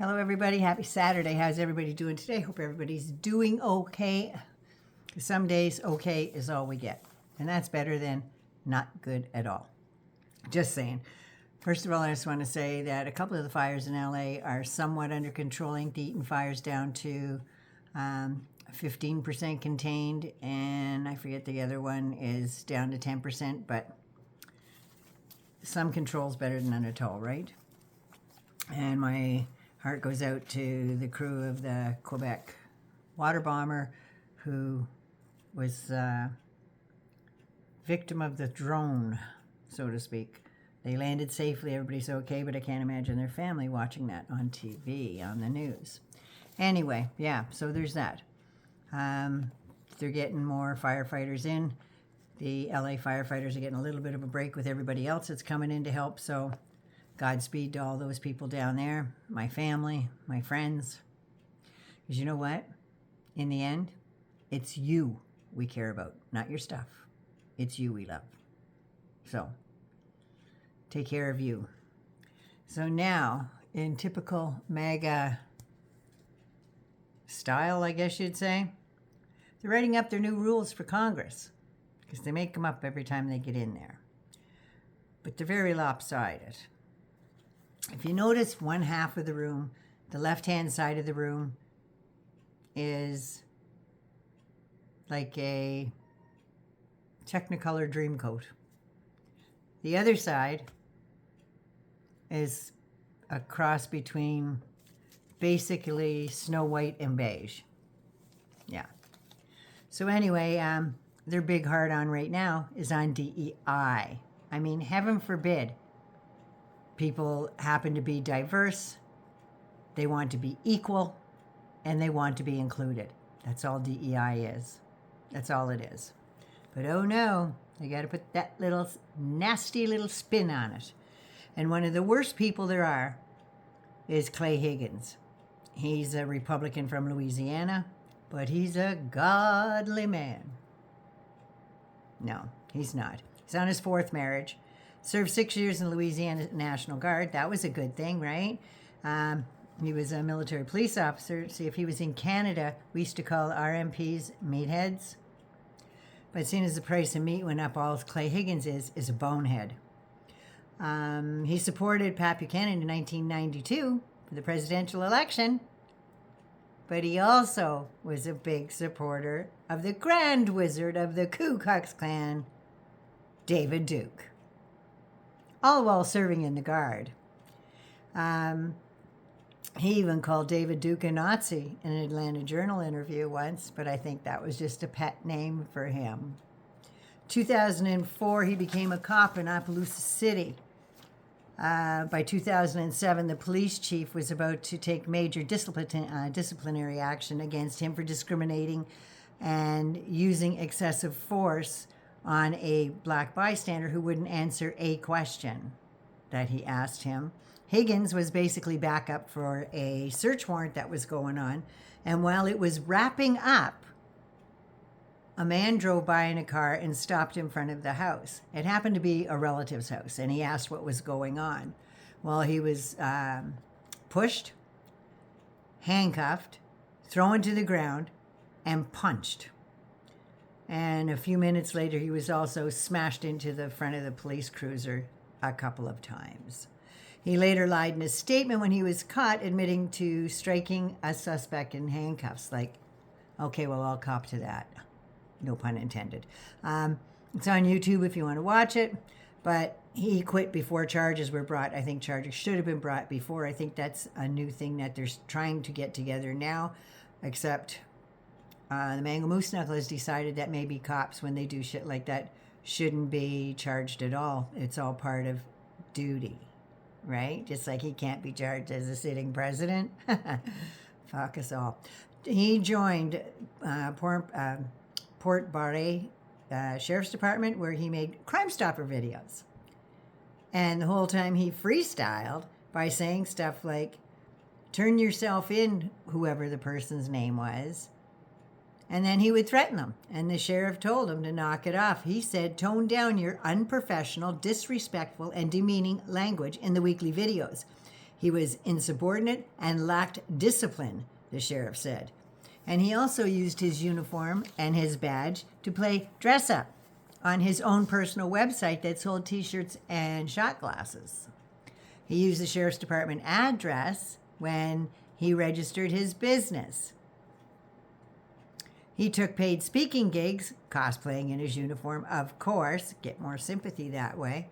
Hello, everybody. Happy Saturday. How's everybody doing today? Hope everybody's doing okay. Some days, okay is all we get. And that's better than not good at all. Just saying. First of all, I just want to say that a couple of the fires in LA are somewhat under control. The Eaton fire's down to 15% contained, and I forget the other one is down to 10%, but some control's better than none at all, right? And my heart goes out to the crew of the Quebec water bomber who was victim of the drone, so to speak. They landed safely, everybody's okay, but I can't imagine their family watching that on TV, on the news. Anyway, yeah, so there's that. They're getting more firefighters in. The LA firefighters are getting a little bit of a break with everybody else that's coming in to help, so Godspeed to all those people down there, my family, my friends. Because you know what? In the end, it's you we care about, not your stuff. It's you we love. So, take care of you. So now, in typical MAGA style, I guess you'd say, they're writing up their new rules for Congress. Because they make them up every time they get in there. But they're very lopsided. If you notice one half of the room, the left-hand side of the room is like a Technicolor Dreamcoat. The other side is a cross between basically Snow White and beige. Yeah. So anyway, their big hard-on right now is on DEI. I mean, heaven forbid people happen to be diverse, they want to be equal, and they want to be included. That's all DEI is. That's all it is. But oh no, they got to put that little nasty little spin on it. And one of the worst people there are is Clay Higgins. He's a Republican from Louisiana, but he's a godly man. No, he's not. He's on his fourth marriage. Served 6 years in Louisiana National Guard. That was a good thing, right? He was a military police officer. See, if he was in Canada, we used to call RMPs meatheads. But as soon as the price of meat went up, all Clay Higgins is a bonehead. He supported Pat Buchanan in 1992 for the presidential election. But he also was a big supporter of the Grand Wizard of the Ku Klux Klan, David Duke. All while serving in the Guard. He even called David Duke a Nazi in an Atlanta Journal interview once, but I think that was just a pet name for him. 2004, he became a cop in Opelousas City. By 2007, the police chief was about to take major disciplinary action against him for discriminating and using excessive force on a black bystander who wouldn't answer a question that he asked him. Higgins was basically backup for a search warrant that was going on. And while it was wrapping up, a man drove by in a car and stopped in front of the house. It happened to be a relative's house, and he asked what was going on. Well, he was pushed, handcuffed, thrown to the ground, and punched. And a few minutes later, he was also smashed into the front of the police cruiser a couple of times. He later lied in his statement when he was caught, admitting to striking a suspect in handcuffs. Like, okay, well, I'll cop to that. No pun intended. It's on YouTube if you want to watch it. But he quit before charges were brought. I think charges should have been brought before. I think that's a new thing that they're trying to get together now, except the Mango Moose Knuckle has decided that maybe cops, when they do shit like that, shouldn't be charged at all. It's all part of duty, right? Just like he can't be charged as a sitting president. Fuck us all. He joined Port Barre Sheriff's Department, where he made Crime Stopper videos. And the whole time he freestyled by saying stuff like, turn yourself in, whoever the person's name was. And then he would threaten them. And the sheriff told him to knock it off. He said, tone down your unprofessional, disrespectful, and demeaning language in the weekly videos. He was insubordinate and lacked discipline, the sheriff said. And he also used his uniform and his badge to play dress-up on his own personal website that sold T-shirts and shot glasses. He used the sheriff's department address when he registered his business. He took paid speaking gigs, cosplaying in his uniform, of course, get more sympathy that way.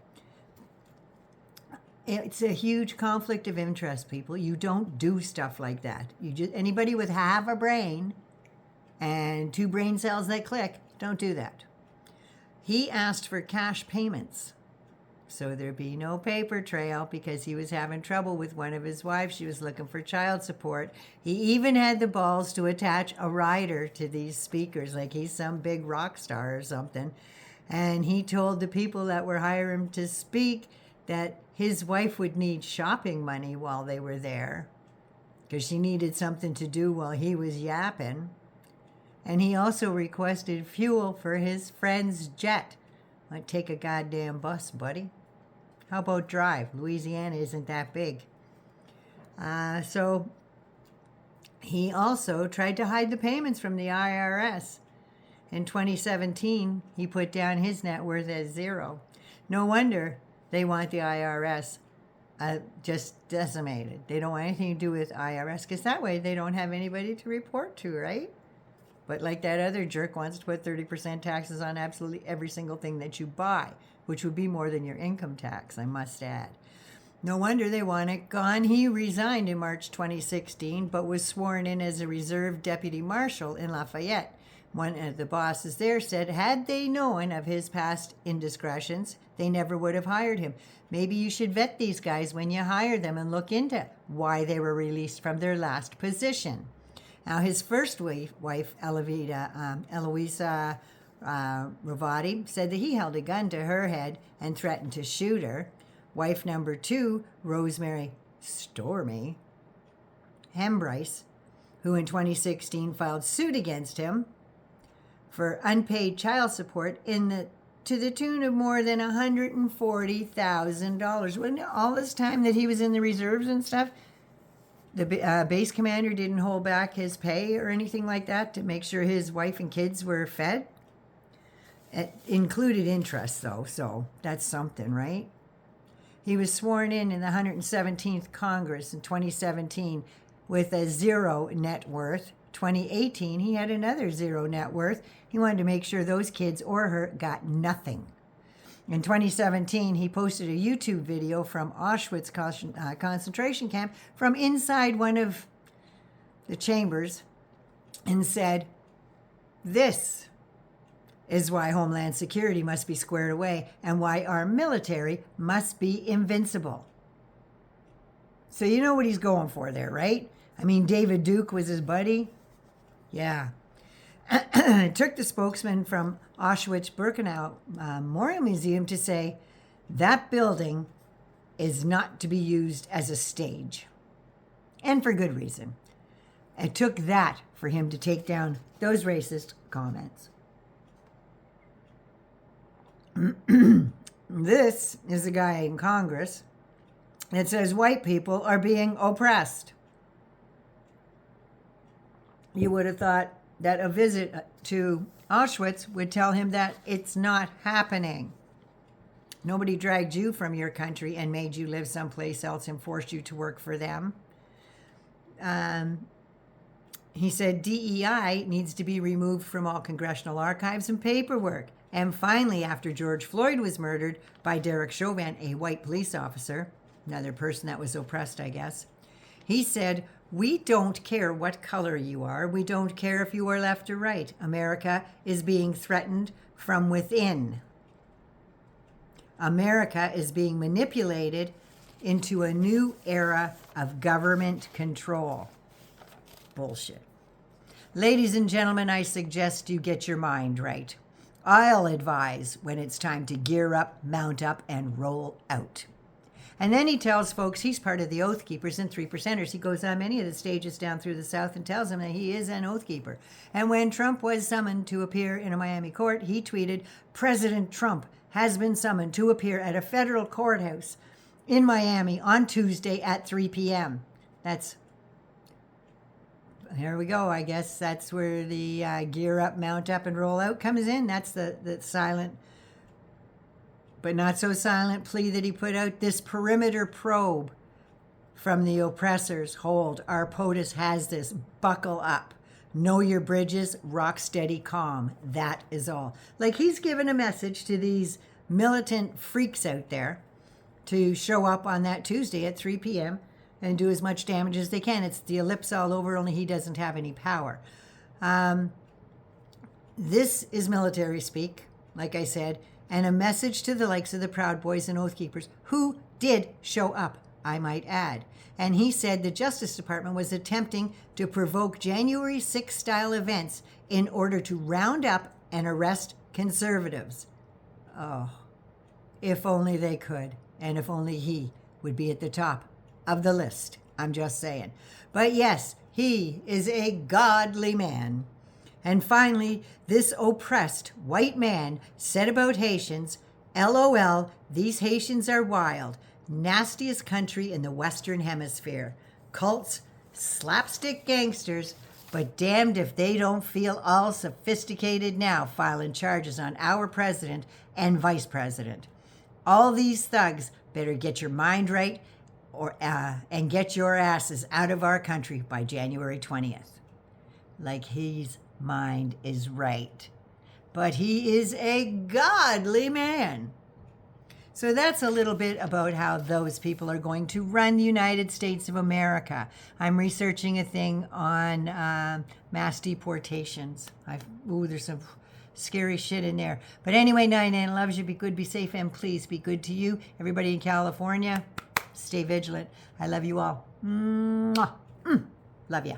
It's a huge conflict of interest, people. You don't do stuff like that. Anybody with half a brain and 2 brain cells that click, don't do that. He asked for cash payments, so there'd be no paper trail because he was having trouble with one of his wives. She was looking for child support. He even had the balls to attach a rider to these speakers, like he's some big rock star or something. And he told the people that were hiring him to speak that his wife would need shopping money while they were there because she needed something to do while he was yapping. And he also requested fuel for his friend's jet. Might take a goddamn bus, buddy. How about drive? Louisiana isn't that big. So he also tried to hide the payments from the IRS. In 2017, he put down his net worth as 0. No wonder they want the IRS just decimated. They don't want anything to do with IRS because that way they don't have anybody to report to, right? But like that other jerk wants to put 30% taxes on absolutely every single thing that you buy, which would be more than your income tax, I must add. No wonder they want it gone. He resigned in March 2016, but was sworn in as a reserve deputy marshal in Lafayette. One of the bosses there said, had they known of his past indiscretions, they never would have hired him. Maybe you should vet these guys when you hire them and look into why they were released from their last position. Now, his first wife, Eloisa Ravati, said that he held a gun to her head and threatened to shoot her. Wife number 2, Rosemary Stormy Hembryce, who in 2016 filed suit against him for unpaid child support to the tune of more than $140,000. When all this time that he was in the reserves and stuff, the base commander didn't hold back his pay or anything like that to make sure his wife and kids were fed. It included interest, though, so that's something, right? He was sworn in the 117th Congress in 2017 with a 0 net worth. 2018, he had another 0 net worth. He wanted to make sure those kids or her got nothing. In 2017, he posted a YouTube video from Auschwitz concentration camp from inside one of the chambers and said, "This is why Homeland Security must be squared away and why our military must be invincible." So you know what he's going for there, right? I mean, David Duke was his buddy. Yeah. It took the spokesman from Auschwitz-Birkenau Memorial Museum to say that building is not to be used as a stage. And for good reason. It took that for him to take down those racist comments. This is a guy in Congress that says white people are being oppressed. You would have thought that a visit to Auschwitz would tell him that it's not happening. Nobody dragged you from your country and made you live someplace else and forced you to work for them. He said DEI needs to be removed from all congressional archives and paperwork. And finally, after George Floyd was murdered by Derek Chauvin, a white police officer, another person that was oppressed, I guess, he said, "We don't care what color you are. We don't care if you are left or right. America is being threatened from within. America is being manipulated into a new era of government control." Bullshit. Ladies and gentlemen, I suggest you get your mind right. I'll advise when it's time to gear up, mount up, and roll out. And then he tells folks he's part of the Oath Keepers and 3%ers. He goes on many of the stages down through the South and tells them that he is an Oath Keeper. And when Trump was summoned to appear in a Miami court, he tweeted, "President Trump has been summoned to appear at a federal courthouse in Miami on Tuesday at 3 p.m. Here we go. I guess that's where the gear up, mount up, and roll out comes in. That's the silent, but not so silent plea that he put out. This perimeter probe from the oppressors. Hold, our POTUS has this. Buckle up. Know your bridges. Rock steady calm. That is all. Like, he's given a message to these militant freaks out there to show up on that Tuesday at 3 p.m. and do as much damage as they can. It's the ellipse all over, only he doesn't have any power. This is military speak, like I said, and a message to the likes of the Proud Boys and Oath Keepers, who did show up, I might add. And he said the Justice Department was attempting to provoke January 6th style events in order to round up and arrest conservatives. Oh, if only they could, and if only he would be at the top of the list. I'm just saying. But yes, he is a godly man. And finally, this oppressed white man said about Haitians, LOL, these Haitians are wild. Nastiest country in the Western Hemisphere. Cults, slapstick gangsters, but damned if they don't feel all sophisticated now filing charges on our president and vice president. All these thugs better get your mind right and get your asses out of our country by January 20th. Like, his mind is right. But he is a godly man. So that's a little bit about how those people are going to run the United States of America. I'm researching a thing on mass deportations. There's some scary shit in there. But anyway, 99 loves you. Be good, be safe, and please be good to you. Everybody in California, stay vigilant. I love you all. Mwah. Love ya.